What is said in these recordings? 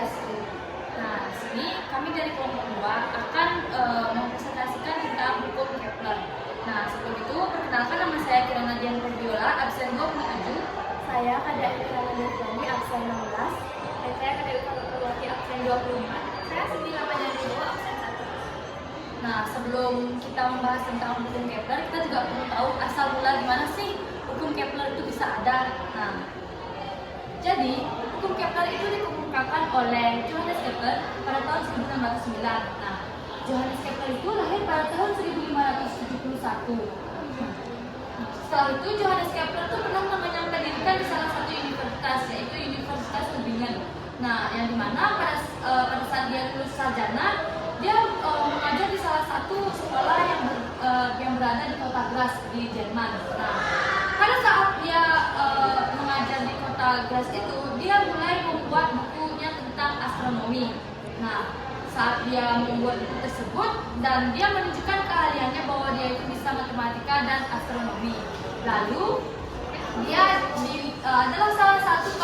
Astrid. Nah, sini kami dari kelompok 2 akan mempresentasikan tentang hukum Kepler. Nah, sebelum itu perkenalkan, nama saya Kirana Dian Perdiola, absen 27. Saya Kadek Kirana Dian absen 16. Dan saya Kadek Purwati absen 25. Saya Cindy Ramadhani Wibowo absen 1. Nah, sebelum kita membahas tentang hukum Kepler, kita juga perlu tahu asal mula gimana sih hukum Kepler itu bisa ada. Nah, jadi hukum Kepler itu dikemukakan oleh Johannes Kepler pada tahun 1609. Nah, Johannes Kepler itu lahir pada tahun 1571. Setelah itu Johannes Kepler itu pernah mengenyam pendidikan di salah satu universitas, yaitu Universitas Tübingen. Nah, yang dimana pada saat dia lulus sarjana, dia mengajar di salah satu sekolah yang berada di kota Graz di Jerman. Nah, pada saat dia mengajar di kota Graz itu, dia mulai membuat bukunya tentang astronomi. Nah, saat dia membuat buku tersebut, dan dia menunjukkan keahliannya bahwa dia itu bisa matematika dan astronomi. Lalu dia adalah salah satu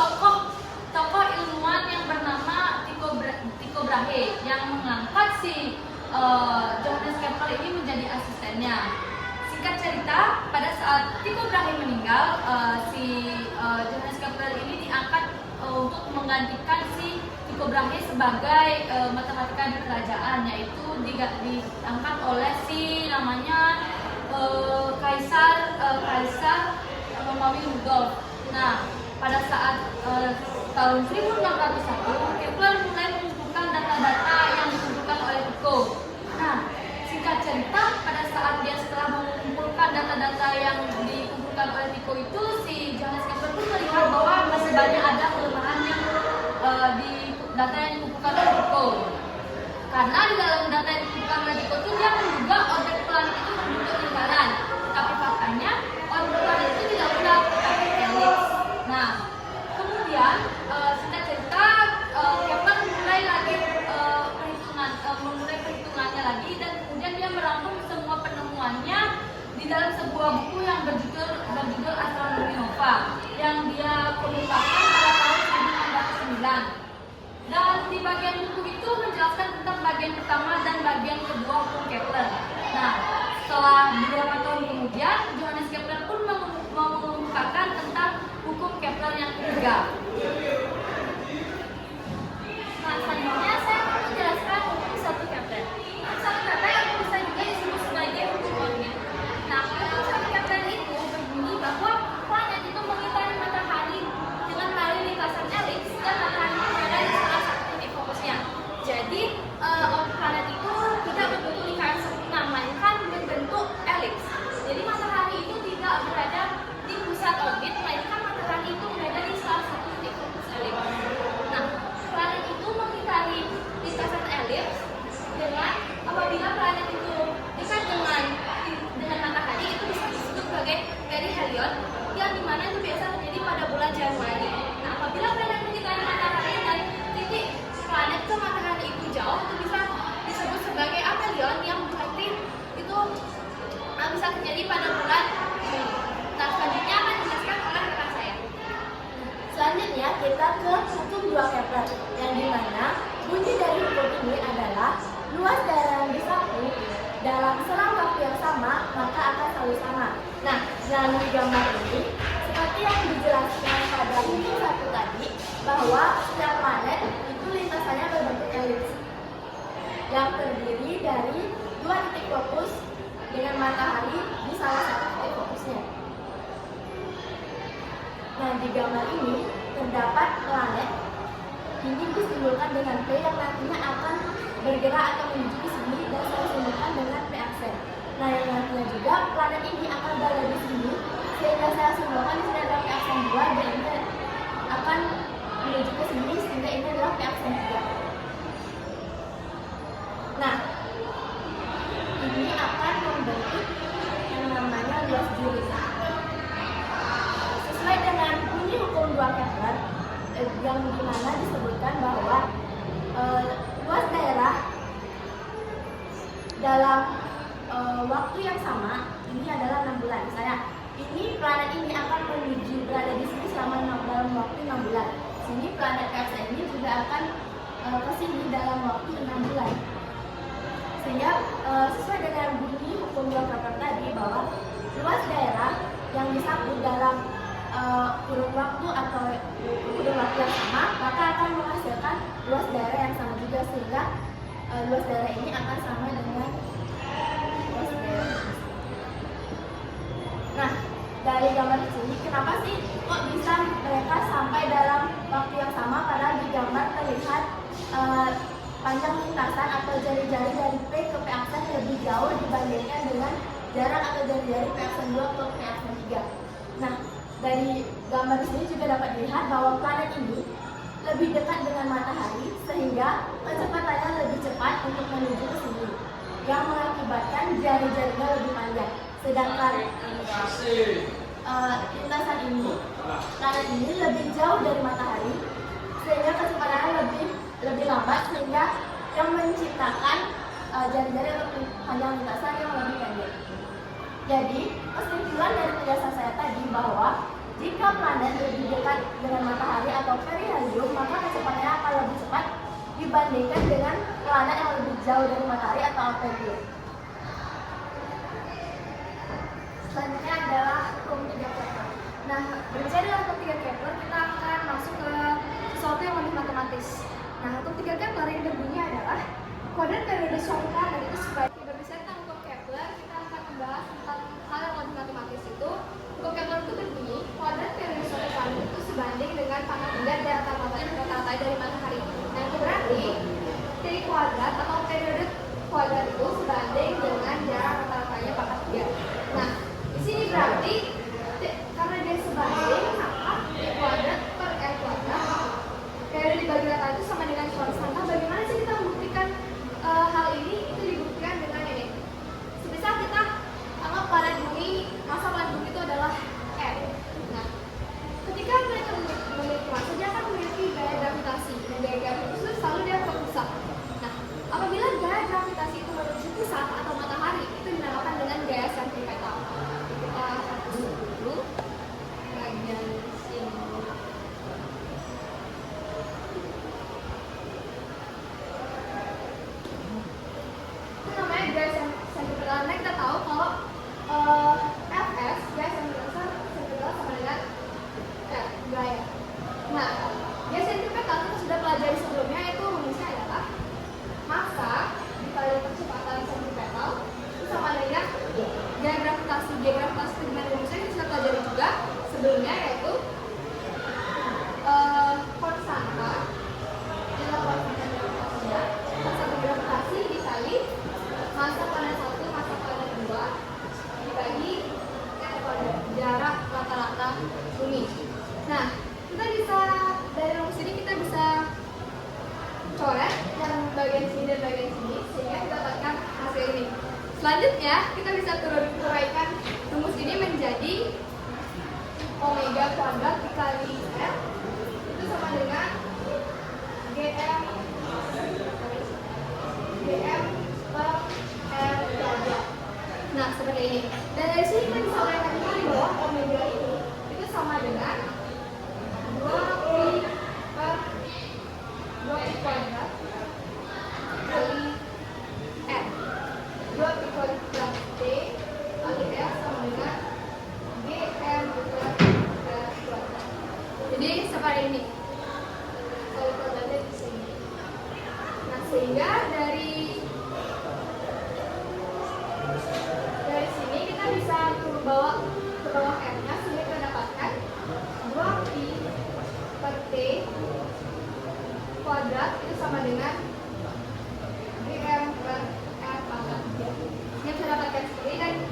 tokoh ilmuwan yang bernama Tycho Brahe yang mengangkat si Johannes Kepler ini menjadi asistennya. Singkat cerita, pada saat Tycho Brahe meninggal, si Johannes Kepler ini diangkat untuk menggantikan si Tycho Brahe sebagai matematika di kerajaan, yaitu diangkat oleh si namanya Kaisar Romawi Rudolf. Nah, pada saat tahun 1601, Kepler mulai mengumpulkan data-data yang dikumpulkan oleh Tycho. Nah, singkat cerita, pada saat dia setelah mengumpulkan data-data yang dikumpulkan oleh Tycho itu, si Johannes Kepler pun melihat bahwa masih banyak ada kelemahan yang di data yang dikumpulkan oleh Tycho. Karena di dalam data yang dikumpulkan oleh Tycho itu dia menduga orbit planet itu berbentuk lingkaran, tapi faktanya orbit planet itu tidak bulat tapi elips. Nah, kemudian singkat cerita, Kepler mulai perhitungannya lagi, dan kemudian dia merangkum semua penemuannya di dalam sebuah buku yang berjudul Astronomy Nova yang dia kemukakan pada tahun 1609. Dan di bagian buku itu menjelaskan tentang bagian pertama dan bagian kedua hukum Kepler. Nah, setelah beberapa tahun kemudian, Johannes Kepler pun mengemukakan tentang hukum Kepler yang ketiga. Nah, selanjutnya saya akan menjelaskan hukum satu Kepler. Satu Kepler yang bisa juga disebut sebagai hukum orbit. Nah, hukum satu Kepler itu berbunyi bahwa planet itu mengitari matahari dengan melalui lintasan elips, dan matahari berada di salah satu titik fokusnya. Jadi, planet itu tidak berbentuk lingkaran sempurna, melainkan berbentuk elips. Jadi matahari itu tidak berada di pusat orbit, melainkan matahari itu berada di salah satu titik fokus elips. Nah, planet itu mengitari lintasan elips dengan, apabila planet itu dekat dengan matahari, itu bisa disebut sebagai perihelion, yang dimana itu biasa terjadi pada bulan Januari. Nah, apabila planet mengitari matahari dan titik planet ke matahari itu jauh, itu bisa disebut sebagai aphelion, yang berarti itu bisa terjadi pada bulan Juni. Nah, selanjutnya akan dijelaskan oleh rekan saya. Selanjutnya kita ke hukum 2 Kepler, yang dimana bunyi dari hukum ini adalah luas daerah yang disapu dalam selang waktu yang sama maka akan selalu sama. Nah, melalui gambar ini seperti yang dijelaskan pada hukum 1 tadi, bahwa setiap planet itu lintasannya berbentuk elips yang terdiri dari 2 titik fokus dengan matahari di salah satu titik fokusnya. Nah, di gambar ini terdapat planet ini disimbolkan dengan P yang nantinya akan bergerak atau menuju ke sini, dan saya simbolkan dengan P aksen. Nah, yang nantinya juga planet ini akan berada di sini, sehingga saya simbolkan di sini adalah P aksen 2, dan ini akan menuju ke sini, sehingga ini adalah P aksen 3. Nah, ini akan membentuk yang namanya luas diri. Sesuai dengan bunyi hukum 2 Kepler, yang dimana disebutkan bahwa luas daerah dalam waktu yang sama ini adalah 6 bulan. Misalnya, ini planet ini akan menuju berada di sini selama dalam waktu 6 bulan. Sini planet Kepler ini juga akan ke sini dalam waktu 6 bulan. Sehingga sesuai dengan bunyi hukum dua Kepler tadi bahwa luas daerah yang disapu dalam kurun waktu atau kurun waktu yang sama maka akan menghasilkan luas daerah yang sama juga, sehingga luas daerah ini akan sama dengan luas daerah. Nah, dari gambar di sini kenapa sih kok bisa mereka sampai dalam waktu yang sama, padahal di gambar terlihat panjang lintasan atau jari-jari dari P ke P aksen lebih jauh dibandingkan dengan jarak atau jari-jari P aksen 2 ke P aksen 3. Nah, dari gambar ini juga dapat dilihat bahwa planet ini lebih dekat dengan matahari sehingga kecepatannya lebih cepat untuk menuju ke sini, yang mengakibatkan jari-jarinya lebih panjang. Sedangkan lintasan ini, planet ini lebih jauh dari matahari sehingga kecepatannya lebih lambat, sehingga yang menciptakan jari-jari lebih panjang lintasan yang lebih pendek. Jadi, kesimpulan dari penjelasan saya tadi bahwa jika planet lebih dekat dengan matahari atau perihelium, maka kecepatannya akan lebih cepat dibandingkan dengan planet yang lebih jauh dari matahari atau aphelion. Selanjutnya adalah hukum 3 Kepler. Nah, berbicara dengan hukum 3 Kepler, kita akan masuk ke sesuatu yang lebih matematis. Nah, hukum 3 Kepler yang berbunyi adalah kuadrat periode suatu planet itu sebagai. Berbicara tentang hukum Kepler, kita akan membahas tentang hal yang lebih matematis itu. Hukum Kepler itu berbunyi kuadrat periode suatu planet itu sebanding dengan pangkat 3 dari rata-rata dari matahari. Nah, itu berarti dari kuadrat atau periode kuadrat itu sebanding dengan jarak rata-ratanya pangkat 3. Nah, di sini berarti karena dia sebanding, maka D kuadrat per R kuadrat periode dibagi rata itu sama dengan suatu angka. Bagaimana sih kita membuktikan hal ini? Itu dibuktikan dengan ini. Semisal kita anggap planet bumi, masa planet bumi itu adalah R. Nah, ketika mereka memiliki masa, dia akan memiliki gaya gravitasi, dan gaya gravitasi itu selalu dia ke pusat. Nah, apabila gaya gravitasi itu menuju pusat atau matahari, itu dinamakan dengan gaya sentripetal. Kita hapus dulu bagian sini. Itu namanya gaya sentripetal. Karena kita tahu kalau Fs, gaya sentripetal sama dengan gaya. Nah, gaya sentripetal kita sudah pelajari sebelumnya, itu rumusnya adalah massa dikali kecepatan sentripetal itu sama dengan gaya gravitasi. Gaya gravitasi dengan rumusnya kita sudah pelajari juga sebelumnya, yaitu konstanta adalah konstanta gravitasinya, konstanta gravitasi dikali massa planet 1 massa planet 2 dibagi jarak rata-rata bumi. Nah, kita bisa dari rumus ini kita bisa coret yang bagian sini dan bagian sini sehingga kita dapatkan hasil ini. Selanjutnya kita bisa uraikan rumus ini menjadi omega kuadrat dikali R itu sama dengan gm per R kuadrat. Nah, seperti ini. Dan dari sini kita bisa uraikan kembali bahwa omega ini itu sama dengan 2pi per 2pi kuadrat kali R. 2pi kuadrat T kali R sama dengan gm per R kuadrat. Jadi seperti ini. Kalau kuadratnya di sini. Nah, sehingga dari sini kita bisa bawa ke bawah R-nya, sehingga kita dapatkan 2pi per T kuadrat itu sama dengan gm per R pangkat 3. Ini bisa dapatkan seperti ini, dan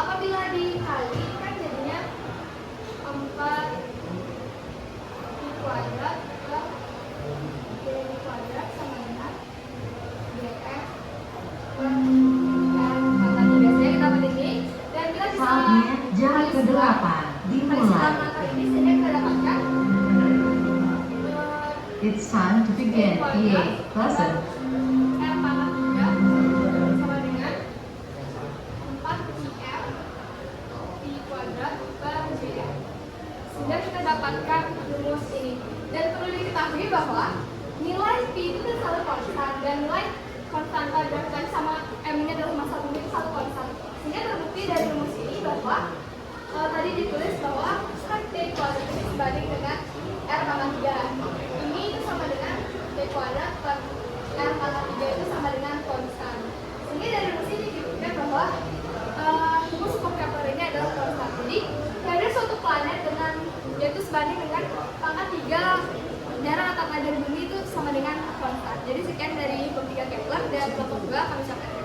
apabila dikali kan jadinya 4pi kuadrat per gm kuadrat sama dengan gm per R pangkat 3. Jadi kita dapat ini, dan kita bisa Jarak ke-8 dimulai. ini sehingga kita dapatkan It's time to begin the 8th lesson. R pangkat 3 sama dengan 4pr pi kuadrat per gm. Sehingga kita dapatkan rumus ini. Dan perlu diketahui bahwa nilai Pi itu kan selalu konstan dan nilai konstanta gravitasi sama M-nya dalam masa bumi itu selalu konstan. Sehingga terbukti dari rumus ini bahwa tadi ditulis bahwa strike T kuadrat ini sebanding dengan R pangkat 3. Ini itu sama dengan T kuadrat per R pangkat 3 itu sama dengan konstan. Sehingga dari rumus ini dibuktikan bahwa rumus hukum Kepler ini adalah konstan. Jadi dari suatu planet dengan yaitu sebanding dengan pangkat 3 jarak antar planet dari bumi itu sama dengan konstan. Jadi sekian dari hukum 3 Kepler dan kelompok 2 kami sampaikan.